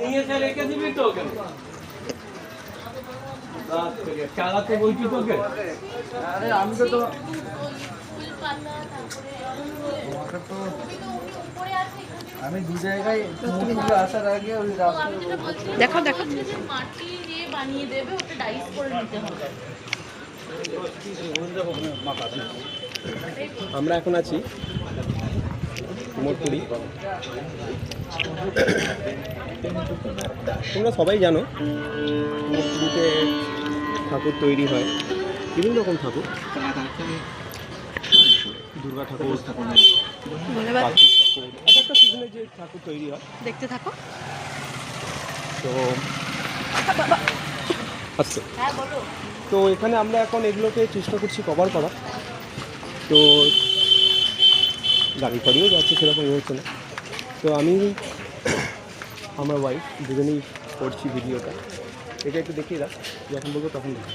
নিয়ে এসে রেখে দিবি তো ওখানে চালাতে বলছি তোকে। আরে আমি তো আমি দু জায়গায় মুখগুলো আসার আগে ওই রাস্তা দেখো দেখো মাটি দিয়ে বানিয়ে দেবে, ওটা ডাইস করে নিতে হবে। আমরা এখন আছি কুমোরটুলি। তোমরা সবাই জানো কুমোরটুলিতে ঠাকুর তৈরি হয়, বিভিন্ন রকম ঠাকুর, দুর্গা ঠাকুর, ধন্যবাদ, কার্তিক ঠাকুর, এক একটা সিজনে যে ঠাকুর তৈরি হয়। দেখতে থাকো। তো আচ্ছা, হ্যাঁ বলো। তো এখানে আমরা এখন এগুলোকে চেষ্টা করছি কভার করা। তো গাড়ি ফাড়িও যাচ্ছে, সেরকম হচ্ছে না। তো আমি আমরা ওয়াইফ দুজনেই করছি ভিডিওটা। এটা একটু দেখিয়ে দাও, যখন বলবো তখন দেখো।